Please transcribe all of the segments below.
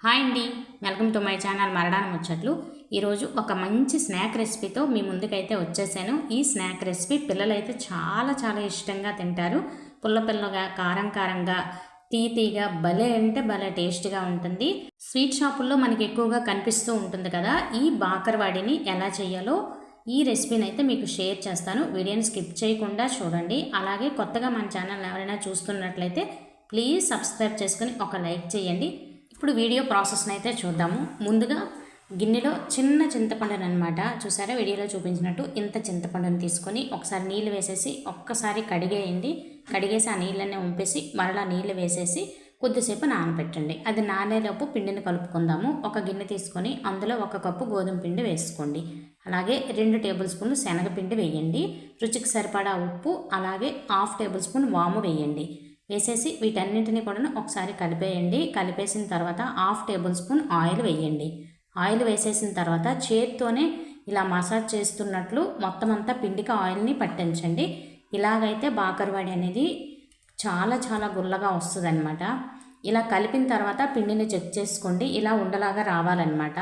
Hi అండి, welcome to my channel మరడాన ముచ్చట్లు. ఈరోజు ఒక మంచి స్నాక్ రెసిపీతో మీ ముందుకైతే వచ్చేసాను. ఈ స్నాక్ రెసిపీ పిల్లలైతే చాలా చాలా ఇష్టంగా తింటారు. పుల్ల పుల్లగా, కారం కారంగా, తీగా భలే అంటే భలే టేస్ట్గా ఉంటుంది. స్వీట్ షాపుల్లో మనకి ఎక్కువగా కనిపిస్తూ ఉంటుంది కదా. ఈ బాకర్వాడిని ఎలా చేయాలో ఈ రెసిపీని అయితే మీకు షేర్ చేస్తాను. వీడియోని స్కిప్ చేయకుండా చూడండి. అలాగే కొత్తగా మన ఛానల్ ఎవరైనా చూస్తున్నట్లయితే ప్లీజ్ సబ్స్క్రైబ్ చేసుకుని ఒక లైక్ చేయండి. ఇప్పుడు వీడియో ప్రాసెస్ని అయితే చూద్దాము. ముందుగా గిన్నెలో చిన్న చింతపండుని అనమాట, చూసారా వీడియోలో చూపించినట్టు ఇంత చింతపండుని తీసుకొని ఒకసారి నీళ్ళు వేసేసి ఒక్కసారి కడిగేయండి. కడిగేసి ఆ నీళ్ళన్నీ ఉంపేసి మరలా నీళ్ళు వేసేసి కొద్దిసేపు నానబెట్టండి. అది నానేలోపు పిండిని కలుపుకుందాము. ఒక గిన్నె తీసుకొని అందులో 1 కప్పు గోధుమ పిండి వేసుకోండి. అలాగే 2 టేబుల్ స్పూన్లు శనగపిండి వేయండి. రుచికి సరిపడా ఉప్పు, అలాగే 1/2 టేబుల్ స్పూన్ వాము వేయండి. వేసేసి వీటన్నింటినీ కూడా ఒకసారి కలిపేయండి. కలిపేసిన తర్వాత 1/2 టేబుల్ స్పూన్ ఆయిల్ వేయండి. ఆయిల్ వేసేసిన తర్వాత చేత్తోనే ఇలా మసాజ్ చేస్తున్నట్లు మొత్తం అంతా పిండికి ఆయిల్ని పట్టించండి. ఇలాగైతే బాకర్వాడి అనేది చాలా చాలా గుల్లగా వస్తుంది అనమాట. ఇలా కలిపిన తర్వాత పిండిని చెక్ చేసుకోండి. ఇలా ఉండలాగా రావాలన్నమాట.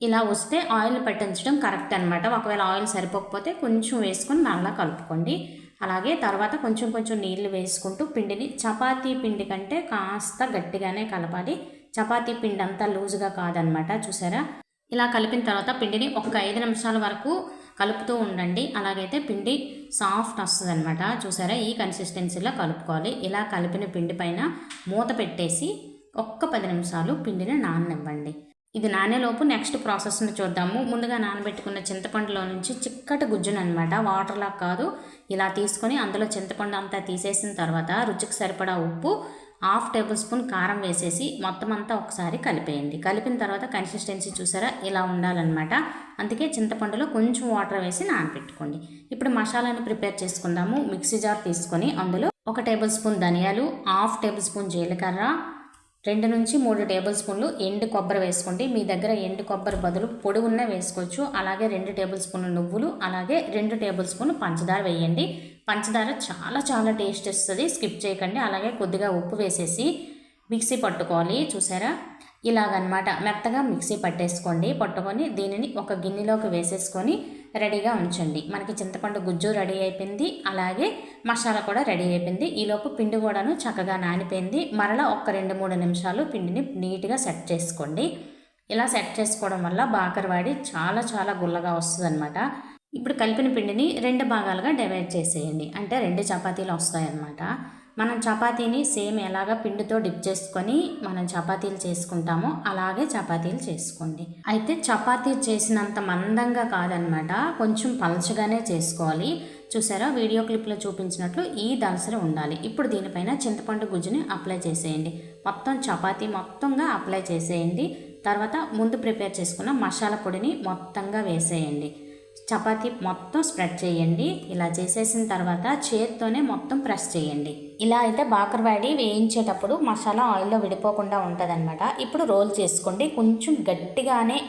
ఇలా వస్తే ఆయిల్ పట్టించడం కరెక్ట్ అనమాట. ఒకవేళ ఆయిల్ సరిపోకపోతే కొంచెం వేసుకొని మళ్ళీ కలుపుకోండి. అలాగే తర్వాత కొంచెం కొంచెం నీళ్లు వేసుకుంటూ పిండిని చపాతీ పిండి కంటే కాస్త గట్టిగానే కలపాలి. చపాతీ పిండి అంతా లూజుగా కాదనమాట. చూసారా, ఇలా కలిపిన తర్వాత పిండిని ఒక 5 నిమిషాల వరకు కలుపుతూ ఉండండి. అలాగైతే పిండి సాఫ్ట్ వస్తుంది అనమాట. చూసారా, ఈ కన్సిస్టెన్సీలో కలుపుకోవాలి. ఇలా కలిపిన పిండి పైన మూత పెట్టేసి ఒక్క 10 నిమిషాలు పిండిని నాననివ్వండి. ఇది నానేలోపు నెక్స్ట్ ప్రాసెస్ని చూద్దాము. ముందుగా నానబెట్టుకున్న చింతపండులో నుంచి చిక్కటి గుజ్జును అనమాట, వాటర్లా కాదు, ఇలా తీసుకొని అందులో చింతపండు అంతా తీసేసిన తర్వాత రుచికి సరిపడా ఉప్పు, 1/2 టేబుల్ స్పూన్ కారం వేసేసి మొత్తం అంతా ఒకసారి కలిపేయండి. కలిపిన తర్వాత కన్సిస్టెన్సీ చూసారా ఇలా ఉండాలన్నమాట. అందుకే చింతపండులో కొంచెం వాటర్ వేసి నానబెట్టుకోండి. ఇప్పుడు మసాలాను ప్రిపేర్ చేసుకుందాము. మిక్సీ జార్ తీసుకొని అందులో 1 టేబుల్ స్పూన్ ధనియాలు, 1/2 టేబుల్ స్పూన్ జీలకర్ర, 2 నుంచి 3 టేబుల్ స్పూన్లు ఎండు కొబ్బరి వేసుకోండి. మీ దగ్గర ఎండు కొబ్బరి బదులు పొడి ఉన్న వేసుకోవచ్చు. అలాగే 2 టేబుల్ స్పూన్లు నువ్వులు, అలాగే 2 టేబుల్ స్పూన్లు పంచదార వేయండి. పంచదార చాలా చాలా టేస్ట్ ఇస్తుంది, స్కిప్ చేయకండి. అలాగే కొద్దిగా ఉప్పు వేసేసి మిక్సీ పట్టుకోవాలి. చూసారా, ఇలాగనమాట మెత్తగా మిక్సీ పట్టుకొని దీనిని ఒక గిన్నెలోకి వేసేసుకొని రెడీగా ఉంచండి. మనకి చింతపండు గుజ్జు రెడీ అయిపోయింది, అలాగే మసాలా కూడా రెడీ అయిపోయింది. ఈలోపు పిండి కూడాను చక్కగా నానిపోయింది. మరలా ఒక 2-3 నిమిషాలు పిండిని నీట్గా సెట్ చేసుకోండి. ఇలా సెట్ చేసుకోవడం వల్ల బాకర్వాడి చాలా చాలా గుల్లగా వస్తుంది అనమాట. ఇప్పుడు కలిపిన పిండిని 2 భాగాలుగా డివైడ్ చేసేయండి. అంటే 2 చపాతీలు వస్తాయన్నమాట. మనం చపాతీని సేమ్ ఎలాగా పిండితో డిప్ చేసుకొని మనం చపాతీలు చేసుకుంటామో అలాగే చపాతీలు చేసుకోండి. అయితే చపాతీ చేసినంత మందంగా కాదనమాట, కొంచెం పలచగానే చేసుకోవాలి. చూసారా, వీడియో క్లిప్లో చూపించినట్లు ఈ దలసరి ఉండాలి. ఇప్పుడు దీనిపైన చింతపండు గుజ్జుని అప్లై చేసేయండి. మొత్తం చపాతీ మొత్తంగా అప్లై చేసేయండి. తర్వాత ముందు ప్రిపేర్ చేసుకున్న మసాలా పొడిని మొత్తంగా వేసేయండి. చపాతీ మొత్తం స్ప్రెడ్ చేయండి. ఇలా చేసేసిన తర్వాత చేత్తోనే మొత్తం ప్రెస్ చేయండి. ఇలా అయితే బాకర్వాడి వేయించేటప్పుడు మసాలా ఆయిల్లో విడిపోకుండా ఉంటుందన్నమాట. ఇప్పుడు రోల్ చేసుకోండి. కొంచెం గట్టిగానే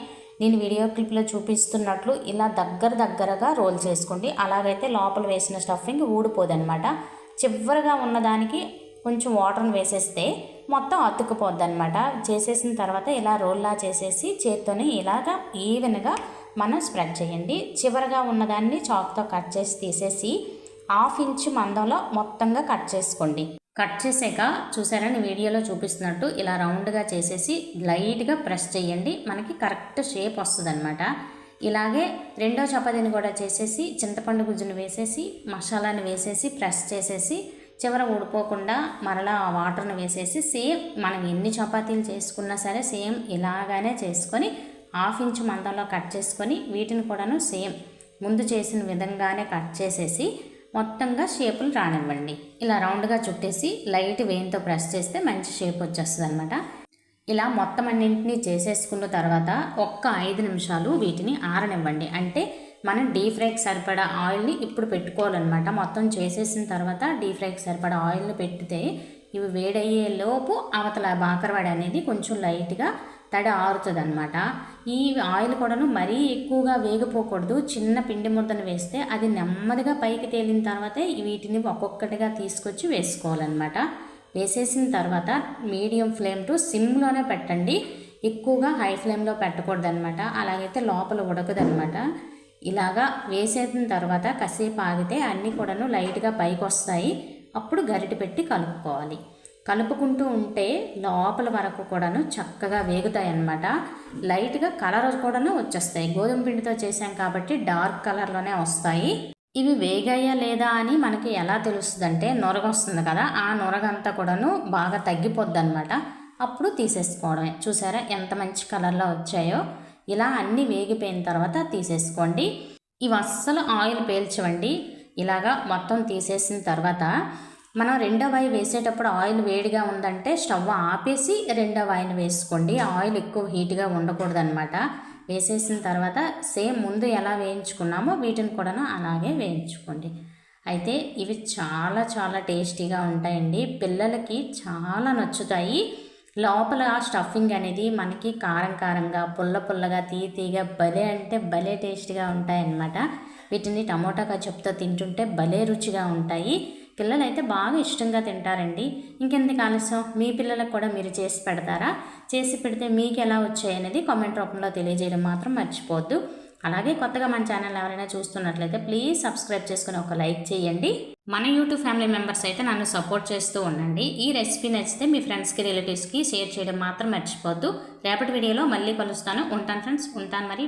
నేను వీడియో క్లిప్లో చూపిస్తున్నట్లు ఇలా దగ్గరగా రోల్ చేసుకోండి. అలాగైతే లోపల వేసిన స్టఫింగ్ ఊడిపోదన్నమాట. చివరిగా ఉన్నదానికి కొంచెం వాటర్ని వేసేస్తే మొత్తం అతుక్కుపోద్ది అనమాట. చేసేసిన తర్వాత ఇలా రోల్లా చేసేసి చేత్తోనే ఇలాగా ఈవెన్గా మనం స్ప్రెడ్ చేయండి. చివరగా ఉన్నదాన్ని చాక్తో కట్ చేసి తీసేసి 1/2 ఇంచ్ మందంలో మొత్తంగా కట్ చేసుకోండి. కట్ చేసాక చూసారా, నేను వీడియోలో చూపిస్తున్నట్టు ఇలా రౌండ్గా చేసేసి లైట్గా ప్రెస్ చేయండి. మనకి కరెక్ట్ షేప్ వస్తుంది అనమాట. ఇలాగే రెండో చపాతీని కూడా చేసేసి చింతపండు గుజ్జును వేసేసి మసాలాని వేసేసి ప్రెస్ చేసేసి చివర ఊడిపోకుండా మరలా వాటర్ని వేసేసి సేమ్ మనం ఎన్ని చపాతీలు చేసుకున్నా సరే సేమ్ ఇలాగానే చేసుకొని 1/2 ఇంచ్ మందంలో కట్ చేసుకొని వీటిని కూడాను సేమ్ ముందు చేసిన విధంగానే కట్ చేసేసి మొత్తంగా షేపులు రానివ్వండి. ఇలా రౌండ్గా చుట్టేసి లైట్ వేయిన్తో ప్రెస్ చేస్తే మంచి షేప్ వచ్చేస్తుంది అనమాట. ఇలా మొత్తం అన్నింటినీ చేసేసుకున్న తర్వాత ఒక్క 5 నిమిషాలు వీటిని ఆరనివ్వండి. అంటే మనం డీప్ ఫ్రైకి సరిపడా ఆయిల్ని ఇప్పుడు పెట్టుకోవాలన్నమాట. మొత్తం చేసేసిన తర్వాత డీప్ ఫ్రైకి సరిపడా ఆయిల్ని పెడితే ఇవి వేడయ్యే లోపు అవతల బాకర్వాడి అనేది కొంచెం లైట్గా తడి ఆరుతుంది అనమాట. ఈ ఆయిల్ కూడాను మరీ ఎక్కువగా వేగిపోకూడదు. చిన్న పిండి ముద్దను వేస్తే అది నెమ్మదిగా పైకి తేలిన తర్వాతే వీటిని ఒక్కొక్కటిగా తీసుకొచ్చి వేసుకోవాలన్నమాట. వేసేసిన తర్వాత మీడియం ఫ్లేమ్ టు సిమ్లోనే పెట్టండి. ఎక్కువగా హై ఫ్లేమ్లో పెట్టకూడదనమాట. అలాగైతే లోపల ఉడకదనమాట. ఇలాగా వేసేసిన తర్వాత కాసేపు ఆగితే అన్నీ కూడాను లైట్గా పైకి వస్తాయి. అప్పుడు గరిటె పెట్టి కలుపుకోవాలి. కలుపుకుంటూ ఉంటే లోపల వరకు కూడాను చక్కగా వేగుతాయి అన్నమాట. లైట్గా కలర్ కూడాను వచ్చేస్తాయి. గోధుమ పిండితో చేసాం కాబట్టి డార్క్ కలర్లోనే వస్తాయి. ఇవి వేగాయా లేదా అని మనకి ఎలా తెలుస్తుందంటే నొరగ వస్తుంది కదా, ఆ నొరగంతా కూడాను బాగా తగ్గిపోద్ది అనమాట. అప్పుడు తీసేసుకోవడమే. చూసారా ఎంత మంచి కలర్లో వచ్చాయో. ఇలా అన్నీ వేగిపోయిన తర్వాత తీసేసుకోండి. ఇవి అస్సలు ఆయిల్ పీల్చవండి. ఇలాగా మొత్తం తీసేసిన తర్వాత మనం రెండో వాయి వేసేటప్పుడు ఆయిల్ వేడిగా ఉందంటే స్టవ్ ఆపేసి రెండో వాయిని వేసుకోండి. ఆయిల్ ఎక్కువ హీట్గా ఉండకూడదనమాట. వేసేసిన తర్వాత సేమ్ ముందు ఎలా వేయించుకున్నామో వీటిని కూడా అలాగే వేయించుకోండి. అయితే ఇవి చాలా చాలా టేస్టీగా ఉంటాయండి. పిల్లలకి చాలా నచ్చుతాయి. లోపల స్టఫింగ్ అనేది మనకి కారం కారంగా, పుల్ల పుల్లగా, తీయగా భలే అంటే భలే టేస్టీగా ఉంటాయన్నమాట. వీటిని టమోటా కచప్తో తింటుంటే భలే రుచిగా ఉంటాయి. పిల్లలు అయితే బాగా ఇష్టంగా తింటారండి. ఇంకెందుకు ఆలస్యం, మీ పిల్లలకు కూడా మీరు చేసి పెడతారా? చేసి పెడితే మీకు ఎలా వచ్చాయనేది కామెంట్ రూపంలో తెలియజేయడం మాత్రం మర్చిపోవద్దు. అలాగే కొత్తగా మన ఛానల్ ఎవరైనా చూస్తున్నట్లయితే ప్లీజ్ సబ్స్క్రైబ్ చేసుకుని ఒక లైక్ చేయండి. మన యూట్యూబ్ ఫ్యామిలీ మెంబర్స్ అయితే నన్ను సపోర్ట్ చేస్తూ ఉండండి. ఈ రెసిపీ నచ్చితే మీ ఫ్రెండ్స్కి, రిలేటివ్స్కి షేర్ చేయడం మాత్రం మర్చిపోవద్దు. రేపటి వీడియోలో మళ్ళీ కలుస్తాను. ఉంటాను ఫ్రెండ్స్, ఉంటాను మరి.